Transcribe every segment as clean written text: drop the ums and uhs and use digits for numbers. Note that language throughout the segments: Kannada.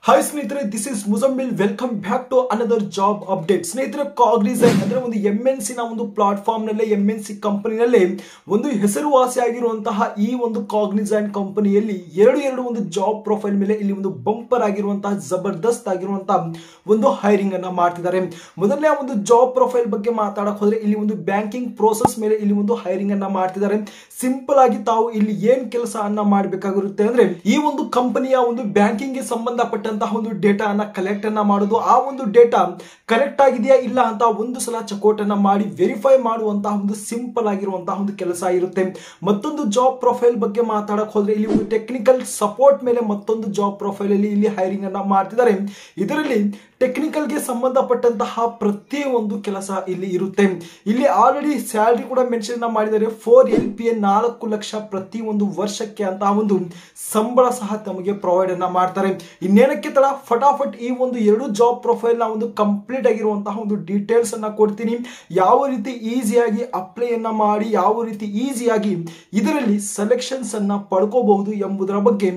Hi ಸ್ನೇಹಿತರೆ, this is Muzammil. Welcome back to another job update. ಸ್ನೇಹಿತರೆ, ಕಾಗ್ನಿಸೆಂಟ್ ಅಂದ್ರೆ ಒಂದು MNC ನ ಒಂದು ಪ್ಲಾಟ್ಫಾರ್ಮ್ ನಲ್ಲಿ MNC ಕಂಪನಿನಲ್ಲಿ ಒಂದು ಹೆಸರುವಾಸಿಯಾಗಿರುವಂತಹ ಈ ಒಂದು ಕಾಗ್ನಿಸೆಂಟ್ ಕಂಪನಿಯಲ್ಲಿ ಎರಡು ಒಂದು ಜಾಬ್ ಪ್ರೊಫೈಲ್ ಮೇಲೆ ಇಲ್ಲಿ ಒಂದು ಬಂಪರ್ ಆಗಿರುವಂತಹ ಜಬರ್ದಸ್ತ್ ಆಗಿರುವಂತಹ ಒಂದು ಹೈರಿಂಗ್ ಅನ್ನ ಮಾಡ್ತಿದ್ದಾರೆ. ಮೊದಲನೇ ಒಂದು ಜಾಬ್ ಪ್ರೊಫೈಲ್ ಬಗ್ಗೆ ಮಾತಾಡಕ್ ಹೋದ್ರೆ ಇಲ್ಲಿ ಒಂದು ಬ್ಯಾಂಕಿಂಗ್ ಪ್ರೋಸೆಸ್ ಮೇಲೆ ಇಲ್ಲಿ ಒಂದು ಹೈರಿಂಗ್ ಅನ್ನ ಮಾಡ್ತಿದ್ದಾರೆ. ಸಿಂಪಲ್ ಆಗಿ ತಾವು ಇಲ್ಲಿ ಏನ್ ಕೆಲಸ ಅನ್ನ ಮಾಡಬೇಕಾಗಿರುತ್ತೆ ಅಂದ್ರೆ ಈ ಒಂದು ಕಂಪನಿಯ ಒಂದು ಬ್ಯಾಂಕಿಂಗ್ ಗೆ ಸಂಬಂಧಪಟ್ಟ ಒಂದು ಡೇಟಾ ಅನ್ನ ಕಲೆಕ್ಟ್ ಅನ್ನ ಮಾಡೋದು, ಆ ಒಂದು ಡೇಟಾ ಕರೆಕ್ಟ್ ಆಗಿದೆಯಾ ಇಲ್ಲ ಅಂತ ಒಂದು ಸಲ ಚೆಕ್ಔಟ್ ಅನ್ನ ಮಾಡಿ ವೆರಿಫೈ ಮಾಡುವಂತಹ ಒಂದು ಸಿಂಪಲ್ ಆಗಿರುವಂತಹ ಒಂದು ಕೆಲಸ ಇರುತ್ತೆ. ಮತ್ತೊಂದು ಜಾಬ್ ಪ್ರೊಫೈಲ್ ಬಗ್ಗೆ ಮಾತಾಡಕ್ ಹೋದ್ರೆ ಇಲ್ಲಿ ಒಂದು ಟೆಕ್ನಿಕಲ್ ಸಪೋರ್ಟ್ ಮೇಲೆ ಮತ್ತೊಂದು ಜಾಬ್ ಪ್ರೊಫೈಲ್ ಅಲ್ಲಿ ಇಲ್ಲಿ ಹೈರಿಂಗ್ ಅನ್ನ ಮಾಡ್ತಿದ್ದಾರೆ. ಇದರಲ್ಲಿ ಟೆಕ್ನಿಕಲ್ ಗೆ ಸಂಬಂಧಪಟ್ಟಂತಹ ಪ್ರತಿಯೊಂದು ಕೆಲಸ ಇಲ್ಲಿ ಇರುತ್ತೆ. ಇಲ್ಲಿ ಆಲ್ರೆಡಿ ಸ್ಯಾಲರಿ ಕೂಡ ಮೆನ್ಷನ್ ಮಾಡಿದ್ದಾರೆ. 4 LPA 4 ಲಕ್ಷ ಪ್ರತಿ ಒಂದು ವರ್ಷಕ್ಕೆ ಅಂತ ಒಂದು ಸಂಬಳ ಸಹ ತಮಗೆ ಪ್ರೊವೈಡ್ ಅನ್ನ ಮಾಡ್ತಾರೆ. ಇನ್ನೇನಕ್ಕೆ ತಡ, ಫಟಾಫಟ್ ಈ ಒಂದು ಎರಡು ಜಾಬ್ ಪ್ರೊಫೈಲ್ ನ ಒಂದು ಕಂಪ್ಲೀಟ್ ಆಗಿರುವಂತಹ ಒಂದು ಡೀಟೇಲ್ಸ್ ಅನ್ನ ಕೊಡ್ತೀನಿ. ಯಾವ ರೀತಿ ಈಸಿಯಾಗಿ ಅಪ್ಲೈ ಅನ್ನ ಮಾಡಿ ಯಾವ ರೀತಿ ಈಸಿಯಾಗಿ ಇದರಲ್ಲಿ ಸೆಲೆಕ್ಷನ್ಸ್ ಅನ್ನ ಪಡ್ಕೋಬಹುದು ಎಂಬುದರ ಬಗ್ಗೆ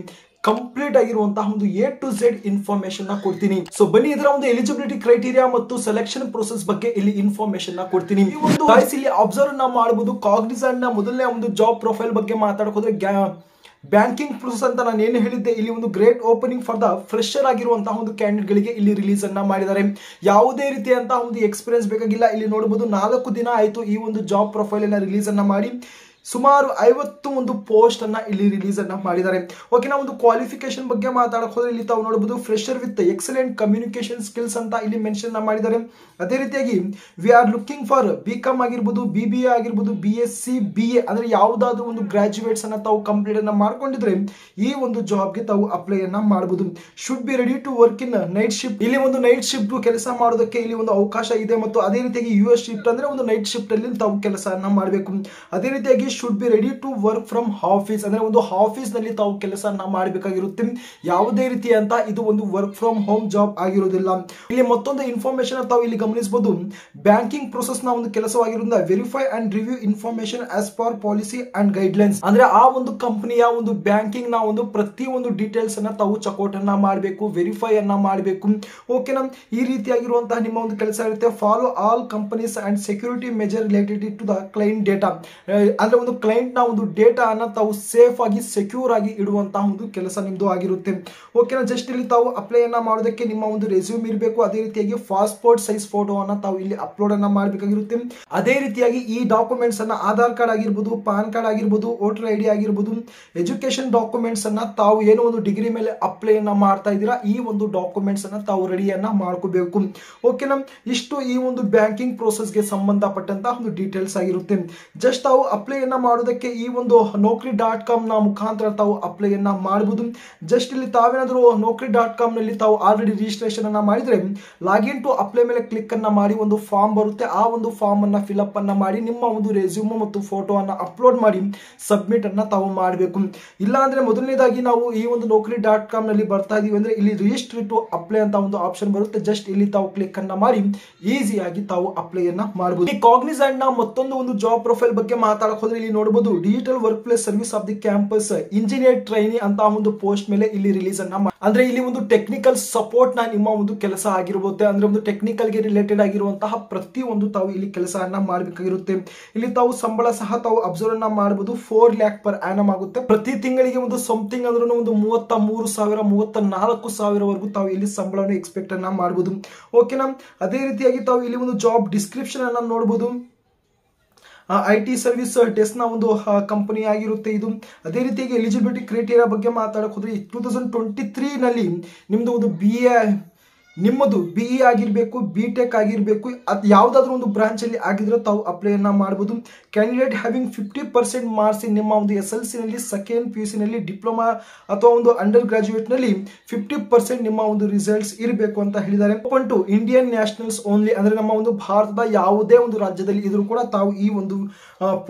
ಕಂಪ್ಲೀಟ್ ಆಗಿರುವಂತಹ ಒಂದು A to Z ಇನ್ಫಾರ್ಮೇಶನ್ ನ ಕೊಡ್ತೀನಿ. ಸೊ ಬನ್ನಿ ಇದರ ಒಂದು ಎಲಿಜಿಬಿಲಿಟಿ ಕ್ರೈಟೀರಿಯಾ ಮತ್ತು ಸೆಲೆಕ್ಷನ್ ಪ್ರೋಸೆಸ್ ಬಗ್ಗೆ ಇಲ್ಲಿ ಇನ್ಫಾರ್ಮೇಶನ್ ನ ಕೊಡ್ತೀನಿ. ಈ ಒಂದು ಇಲ್ಲಿ ಅಬ್ಸರ್ವ್ ನ ಮಾಡಬಹುದು. ಕಾಗ್ನಿಸೆಂಟ್ ನ ಮೊದಲನೇ ಒಂದು ಜಾಬ್ ಪ್ರೊಫೈಲ್ ಬಗ್ಗೆ ಮಾತಾಡೋದ್ರೆ ಬ್ಯಾಂಕಿಂಗ್ ಪ್ರೋಸೆಸ್ ಅಂತ ನಾನು ಏನು ಹೇಳಿದ್ದೆ, ಇಲ್ಲಿ ಒಂದು great opening for the fresher ಆಗಿರುವಂತಹ ಒಂದು ಕ್ಯಾಂಡಿಡೇಟ್ ಗಳಿಗೆ ಇಲ್ಲಿ ರಿಲೀಸ್ ಅನ್ನ ಮಾಡಿದ್ದಾರೆ. ಯಾವುದೇ ರೀತಿಯಂತಹ ಒಂದು ಎಕ್ಸ್ಪೀರಿಯನ್ಸ್ ಬೇಕಾಗಿಲ್ಲ. ಇಲ್ಲಿ ನೋಡಬಹುದು 4 ದಿನ ಆಯ್ತು ಈ ಒಂದು ಜಾಬ್ ಪ್ರೊಫೈಲ್ ಅನ್ನ ರಿಲೀಸ್ ಅನ್ನ ಮಾಡಿ. ಸುಮಾರು 50 ಒಂದು ಪೋಸ್ಟ್ ಅನ್ನ ಇಲ್ಲಿ ರಿಲೀಸ್ ಅನ್ನ ಮಾಡಿದ್ದಾರೆ. ಓಕೆನಾ, ಒಂದು ಕ್ವಾಲಿಫಿಕೇಶನ್ ಬಗ್ಗೆ ಮಾತಾಡಕ್ ಹೋದ್ರೆ ಇಲ್ಲಿ ತಾವು ನೋಡಬಹುದು fresher with excellent communication skills ಅಂತ ಇಲ್ಲಿ ಮೆನ್ಷನ್ ಮಾಡಿದ್ದಾರೆ. ಅದೇ ರೀತಿಯಾಗಿ we are looking for BCom ಆಗಿರ್ಬೋದು, BBA ಆಗಿರ್ಬೋದು, BSc BA ಅಂದ್ರೆ ಯಾವುದಾದ್ರೂ ಒಂದು ಗ್ರಾಜುಯೇಟ್ಸ್ ಅನ್ನ ತಾವು ಕಂಪ್ಲೀಟ್ ಅನ್ನ ಮಾಡ್ಕೊಂಡಿದ್ರೆ ಈ ಒಂದು ಜಾಬ್ ಗೆ ತಾವು ಅಪ್ಲೈ ಅನ್ನ ಮಾಡಬಹುದು. Should be ready to work in night shift. ಇಲ್ಲಿ ಒಂದು ನೈಟ್ ಶಿಫ್ಟ್ ಕೆಲಸ ಮಾಡೋದಕ್ಕೆ ಇಲ್ಲಿ ಒಂದು ಅವಕಾಶ ಇದೆ. ಮತ್ತು ಅದೇ ರೀತಿಯಾಗಿ US ಶಿಫ್ಟ್ ಅಂದ್ರೆ ಒಂದು ನೈಟ್ ಶಿಫ್ಟ್ ಅಲ್ಲಿ ತಾವು ಕೆಲಸವನ್ನ ಮಾಡಬೇಕು. ಅದೇ ರೀತಿಯಾಗಿ should be ready to work from office ಅಂದ್ರೆ ಒಂದು ಆಫೀಸ್ ನಲ್ಲಿ ತಾವು ಕೆಲಸವನ್ನ ಮಾಡಬೇಕಾಗಿರುತ್ತೆ. ಯಾವುದೇ ರೀತಿ ಅಂತ ಇದು ಒಂದು ವರ್ಕ್ ಫ್ರಮ್ ಹೋಮ್ ಜಾಬ್ ಆಗಿರೋದಿಲ್ಲ. ಇಲ್ಲಿ ಮತ್ತೊಂದು ಇನ್ಫಾರ್ಮೇಶನ್ ತಾವು ಇಲ್ಲಿ ಗಮನಿಸಬಹುದು. ಬ್ಯಾಂಕಿಂಗ್ ಪ್ರೋಸೆಸ್ ನ ಒಂದು ಕೆಲಸವಾಗಿರೋದ್ರಿಂದ verify and review information as per policy and guidelines ಅಂದ್ರೆ ಆ ಒಂದು ಕಂಪನಿಯ ಒಂದು ಬ್ಯಾಂಕಿಂಗ್ ನ ಒಂದು ಪ್ರತಿಯೊಂದು ಡೀಟೇಲ್ಸ್ ಅನ್ನ ತಾವು ಚೆಕ್ಔಟ್ ಅನ್ನ ಮಾಡಬೇಕು, ವೆರಿಫೈ ಅನ್ನ ಮಾಡಬೇಕು. ಓಕೆನಾ, ಈ ರೀತಿಯಾಗಿರುವಂತಹ ನಿಮ್ಮ ಒಂದು ಕೆಲಸ ಇರುತ್ತೆ. Follow all companies and security measure related to the client data ಅಂದ್ರೆ ಒಂದು ಕ್ಲೈಂಟ್ ನ ಒಂದು ಡೇಟಾ ಅನ್ನ ತಾವು ಸೇಫ್ ಆಗಿ ಸೆಕ್ಯೂರ್ ಆಗಿ ಇಡುವಂತಹ ಒಂದು ಕೆಲಸ ನಿಮ್ದು ಆಗಿರುತ್ತೆ. ಓಕೆನಾ, ಜಸ್ಟ್ ಇಲ್ಲಿ ತಾವು ಅಪ್ಲೈ ಅನ್ನ ಮಾಡೋದಕ್ಕೆ ನಿಮ್ಮ ಒಂದು ರೆಸ್ಯೂಮ್ ಇರಬೇಕು. ಅದೇ ರೀತಿಯಾಗಿ ಪಾಸ್ಪೋರ್ಟ್ ಸೈಜ್ ಫೋಟೋ ಅನ್ನ ತಾವು ಇಲ್ಲಿ ಅಪ್ಲೋಡ್ ಅನ್ನ ಮಾಡಬೇಕಾಗಿರುತ್ತೆ. ಅದೇ ರೀತಿಯಾಗಿ ಈ ಡಾಕ್ಯುಮೆಂಟ್ಸ್ ಅನ್ನ ಆಧಾರ್ ಕಾರ್ಡ್ ಆಗಿರ್ಬೋದು, ಪಾನ್ ಕಾರ್ಡ್ ಆಗಿರ್ಬೋದು, ವೋಟರ್ ID ಆಗಿರ್ಬೋದು, ಎಜುಕೇಶನ್ ಡಾಕ್ಯುಮೆಂಟ್ಸ್ ಅನ್ನ ತಾವು ಏನೋ ಒಂದು ಡಿಗ್ರಿ ಮೇಲೆ ಅಪ್ಲೈ ಅನ್ನ ಮಾಡ್ತಾ ಇದ್ದೀರಾ ಈ ಒಂದು ಡಾಕ್ಯುಮೆಂಟ್ಸ್ ಅನ್ನ ತಾವು ರೆಡಿಯನ್ನ ಮಾಡ್ಕೋಬೇಕು. ಓಕೆನಾ, ಇಷ್ಟು ಈ ಒಂದು ಬ್ಯಾಂಕಿಂಗ್ ಪ್ರೋಸೆಸ್ ಗೆ ಸಂಬಂಧಪಟ್ಟಂತಹ ಒಂದು ಡೀಟೇಲ್ಸ್ ಆಗಿರುತ್ತೆ. ಜಸ್ಟ್ ತಾವು ಅಪ್ಲೈ ಅನ್ನ ಮಾಡೋದಕ್ಕೆ ಈ ಒಂದು naukri.com ನ ಮುಖಾಂತರ ತಾವು ಅಪ್ಲೈ ಅನ್ನ ಮಾಡಬಹುದು. ಜಸ್ಟ್ ಇಲ್ಲಿ ತಾವೇನಾದ್ರೂ naukri.com ನಲ್ಲಿ ತಾವು ಆಲ್ರೆಡಿ ರಿಜಿಸ್ಟ್ರೇಷನ್ ಅನ್ನ ಮಾಡಿದ್ರೆ ಲಾಗಿನ್ ಟು ಅಪ್ಲೈ ಮೇಲೆ ಕ್ಲಿಕ್ ಅನ್ನ ಮಾಡಿ ಒಂದು ಫಾರ್ಮ್ ಬರುತ್ತೆ. ಆ ಒಂದು ಫಾರ್ಮ್ ಅನ್ನ ಫಿಲ್ ಅಪ್ ಅನ್ನ ಮಾಡಿ ನಿಮ್ಮ ಒಂದು ರೆಸ್ಯೂಮ್ ಮತ್ತು ಫೋಟೋ ಅನ್ನ ಅಪ್ಲೋಡ್ ಮಾಡಿ ಸಬ್ಮಿಟ್ ಅನ್ನ ತಾವು ಮಾಡಬೇಕು. ಇಲ್ಲ ಅಂದ್ರೆ ಮೊದಲನೇದಾಗಿ ನಾವು ಈ ಒಂದು naukri.com ನಲ್ಲಿ ಬರ್ತಾ ಇದೀವಿ ಅಂದ್ರೆ ಇಲ್ಲಿ ರಿಜಿಸ್ಟರ್ ಟು ಅಪ್ಲೈ ಅಂತ ಒಂದು ಆಪ್ಷನ್ ಬರುತ್ತೆ. ಜಸ್ಟ್ ಇಲ್ಲಿ ತಾವು ಕ್ಲಿಕ್ ಅನ್ನ ಮಾಡಿ ಈಸಿಯಾಗಿ ತಾವು ಅಪ್ಲೈ ಅನ್ನ ಮಾಡಬಹುದು. ಈ ಕಾಗ್ನಿಸೆಂಟ್ ನ ಮತ್ತೊಂದು ಒಂದು ಜಾಬ್ ಪ್ರೊಫೈಲ್ ಬಗ್ಗೆ ಮಾತಾಡಕ್ ಹೋದ್ರೆ ಇಲ್ಲಿ ನೋಡಬಹುದು digital work place service of the campus engineer trainee ಅಂತ ಒಂದು ಪೋಸ್ಟ್ ಮೇಲೆ ಇಲ್ಲಿ ರಿಲೀಸ್ ಅನ್ನ ಅಂದ್ರೆ ಇಲ್ಲಿ ಒಂದು ಟೆಕ್ನಿಕಲ್ ಸಪೋರ್ಟ್ ನ ನಿಮ್ಮ ಒಂದು ಕೆಲಸ ಆಗಿರಬಹುದು. ಅಂದ್ರೆ ಒಂದು ಟೆಕ್ನಿಕಲ್ ಗೆ ರಿಲೇಟೆಡ್ ಆಗಿರುವಂತಹ ಪ್ರತಿ ಒಂದು ತಾವು ಇಲ್ಲಿ ಕೆಲಸವನ್ನ ಮಾಡಬೇಕಾಗಿರುತ್ತೆ. ಇಲ್ಲಿ ತಾವು ಸಂಬಳ ಸಹ ತಾವು ಅಬ್ಸರ್ವ್ ಅನ್ನ ಮಾಡಬಹುದು. 4 lakh per annum ಆಗುತ್ತೆ. ಪ್ರತಿ ತಿಂಗಳಿಗೆ ಒಂದು ಸಮಥಿಂಗ್ ಅಂದ್ರೆ ಒಂದು 33,000 34,000 ವರೆಗೂ ತಾವು ಇಲ್ಲಿ ಸಂಬಳವನ್ನು ಎಕ್ಸ್ಪೆಕ್ಟ್ ಅನ್ನ ಮಾಡಬಹುದು. ಓಕೆನಾ, ಅದೇ ರೀತಿಯಾಗಿ ತಾವು ಇಲ್ಲಿ ಒಂದು ಜಾಬ್ ಡಿಸ್ಕ್ರಿಪ್ಷನ್ ಅನ್ನ ನೋಡಬಹುದು. IT ಸರ್ವಿಸ್ ಡೆಸ್ಕ್ ನ ಒಂದು ಕಂಪನಿ ಆಗಿರುತ್ತೆ ಇದು. ಅದೇ ರೀತಿಯಾಗಿ ಎಲಿಜಿಬಿಲಿಟಿ ಕ್ರೈಟೀರಿಯಾ ಬಗ್ಗೆ ಮಾತಾಡಕ್ ಹೋದ್ರೆ 2023 ನಲ್ಲಿ ನಿಮ್ದು ಒಂದು ನಿಮ್ಮದು BE ಆಗಿರಬೇಕು, BTech ಆಗಿರಬೇಕು, ಅದು ಯಾವುದಾದ್ರೂ ಒಂದು ಬ್ರಾಂಚ್ ಅಲ್ಲಿ ಆಗಿದ್ರೆ ತಾವು ಅಪ್ಲೈ ಅನ್ನ ಮಾಡಬಹುದು. ಕ್ಯಾಂಡಿಡೇಟ್ ಹ್ಯಾವಿಂಗ್ 50% ಮಾರ್ಕ್ಸ್ ಇನ್ ನಿಮ್ಮ ಒಂದು SLC ನಲ್ಲಿ, ಸೆಕೆಂಡ್ PUC ನಲ್ಲಿ, ಡಿಪ್ಲೊಮಾ ಅಥವಾ ಒಂದು ಅಂಡರ್ ಗ್ರಾಜುಯೇಟ್ ನಲ್ಲಿ 50% ನಿಮ್ಮ ಒಂದು ರಿಸಲ್ಟ್ಸ್ ಇರಬೇಕು ಅಂತ ಹೇಳಿದ್ದಾರೆ. Open to Indian nationals only ಅಂದ್ರೆ ನಮ್ಮ ಒಂದು ಭಾರತದ ಯಾವುದೇ ಒಂದು ರಾಜ್ಯದಲ್ಲಿ ಇದ್ರೂ ಕೂಡ ತಾವು ಈ ಒಂದು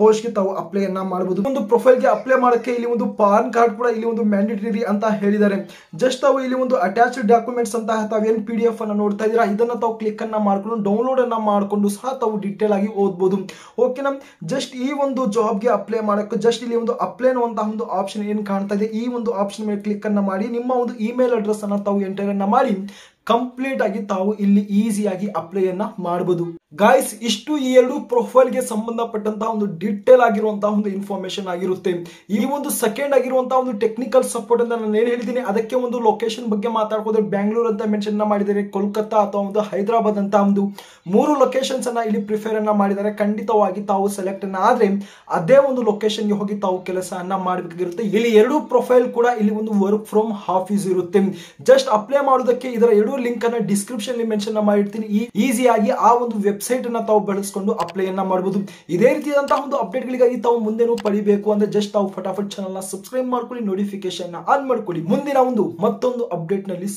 ಪೋಸ್ಟ್ ಗೆ ತಾವು ಅಪ್ಲೈ ಅನ್ನ ಮಾಡಬಹುದು. ಒಂದು ಪ್ರೊಫೈಲ್ ಗೆ ಅಪ್ಲೈ ಮಾಡಕ್ಕೆ ಇಲ್ಲಿ ಒಂದು ಪಾನ್ ಕಾರ್ಡ್ ಕೂಡ ಇಲ್ಲಿ ಒಂದು ಮ್ಯಾಂಡೇಟರಿ ಅಂತ ಹೇಳಿದ್ದಾರೆ. ಜಸ್ಟ್ ತಾವು ಇಲ್ಲಿ ಒಂದು ಅಟ್ಯಾಚ್ಡ್ ಡಾಕ್ಯುಮೆಂಟ್ಸ್ ಅಂತ ತಾವೇನು PDF ಅನ್ನು ನೋಡ್ತಾ ಇದ್ದೀರಾ, ಇದನ್ನ ತಾವು ಕ್ಲಿಕ್ ಅನ್ನ ಮಾಡ್ಕೊಂಡು ಡೌನ್ಲೋಡ್ ಅನ್ನ ಮಾಡ್ಕೊಂಡು ಸಹ ತಾವು ಡೀಟೇಲ್ ಆಗಿ ಓದಬಹುದು. ಓಕೆನಾ, ಜಸ್ಟ್ ಈ ಒಂದು ಜಾಬ್ಗೆ ಅಪ್ಲೈ ಮಾಡಕ್ಕೆ ಜಸ್ಟ್ ಇಲ್ಲಿ ಒಂದು ಅಪ್ಲೈ ಅನ್ನುವಂತಹ ಒಂದು ಆಪ್ಷನ್ ಏನು ಕಾಣ್ತಾ ಇದೆ, ಈ ಒಂದು ಆಪ್ಷನ್ ಮೇಲೆ ಕ್ಲಿಕ್ ಅನ್ನ ಮಾಡಿ ನಿಮ್ಮ ಒಂದು ಇಮೇಲ್ ಅಡ್ರೆಸ್ ಅನ್ನ ತಾವು ಎಂಟರ್ ಅನ್ನ ಮಾಡಿ ಕಂಪ್ಲೀಟ್ ಆಗಿ ತಾವು ಇಲ್ಲಿ ಈಸಿಯಾಗಿ ಅಪ್ಲೈ ಅನ್ನ ಮಾಡಬಹುದು. ಗಾಯ್ಸ್, ಇಷ್ಟು ಈ ಎರಡು ಪ್ರೊಫೈಲ್ ಗೆ ಸಂಬಂಧಪಟ್ಟಂತಹ ಒಂದು ಡೀಟೇಲ್ ಆಗಿರುವಂತಹ ಒಂದು ಇನ್ಫಾರ್ಮೇಶನ್ ಆಗಿರುತ್ತೆ. ಈ ಒಂದು ಸೆಕೆಂಡ್ ಆಗಿರುವಂತಹ ಒಂದು ಟೆಕ್ನಿಕಲ್ ಸಪೋರ್ಟ್ ಅಂತ ನಾನು ಏನು ಹೇಳಿದ್ದೀನಿ ಅದಕ್ಕೆ ಒಂದು ಲೊಕೇಶನ್ ಬಗ್ಗೆ ಮಾತಾಡ್ಕೋದ್ರೆ ಬ್ಯಾಂಗ್ಳೂರ್ ಅಂತ ಮೆನ್ಷನ್ ಮಾಡಿದ್ದಾರೆ, ಕೋಲ್ಕತ್ತಾ ಅಥವಾ ಒಂದು ಹೈದರಾಬಾದ್ ಅಂತ ಒಂದು 3 ಲೊಕೇಶನ್ಸ್ ಅನ್ನ ಇಲ್ಲಿ ಪ್ರಿಫೇರ್ ಅನ್ನ ಮಾಡಿದ್ದಾರೆ. ಖಂಡಿತವಾಗಿ ತಾವು ಸೆಲೆಕ್ಟ್ ಅನ್ನ ಆದ್ರೆ ಅದೇ ಒಂದು ಲೊಕೇಶನ್ ಗೆ ಹೋಗಿ ತಾವು ಕೆಲಸವನ್ನ ಮಾಡಬೇಕಾಗಿರುತ್ತೆ. ಇಲ್ಲಿ 2 ಪ್ರೊಫೈಲ್ ಕೂಡ ಇಲ್ಲಿ ಒಂದು ವರ್ಕ್ ಫ್ರಮ್ ಆಫೀಸ್ ಇರುತ್ತೆ. ಜಸ್ಟ್ ಅಪ್ಲೈ ಮಾಡೋದಕ್ಕೆ ಇದರ 2 ಲಿಂಕ್ ಅನ್ನ ಡಿಸ್ಕ್ರಿಪ್ಷನ್ ಮೆನ್ಷನ್ ಮಾಡಿರ್ತೀನಿ. ಈಸಿಯಾಗಿ ಆ ಒಂದು ವೆಬ್ಸೈಟ್ ಅನ್ನ ತಾವು ಬಳಸಿಕೊಂಡು ಅಪ್ಲೈ ಅನ್ನ ಮಾಡಬಹುದು. ಇದೇ ರೀತಿಯಾದಂತಹ ಒಂದು ಅಪ್ಡೇಟ್ ಗಳಿಗಾಗಿ ತಾವು ಮುಂದೇನು ಪಡಿಬೇಕು ಅಂದ್ರೆ ಜಸ್ಟ್ ತಾವು ಫಟಾಫಟ್ ಚಾನಲ್ ನ ಸಬ್ಸ್ಕ್ರೈಬ್ ಮಾಡ್ಕೊಳ್ಳಿ, ನೋಟಿಫಿಕೇಶನ್ ಆನ್ ಮಾಡ್ಕೊಳ್ಳಿ. ಮುಂದಿನ ಒಂದು ಮತ್ತೊಂದು ಅಪ್ಡೇಟ್ ನಲ್ಲಿ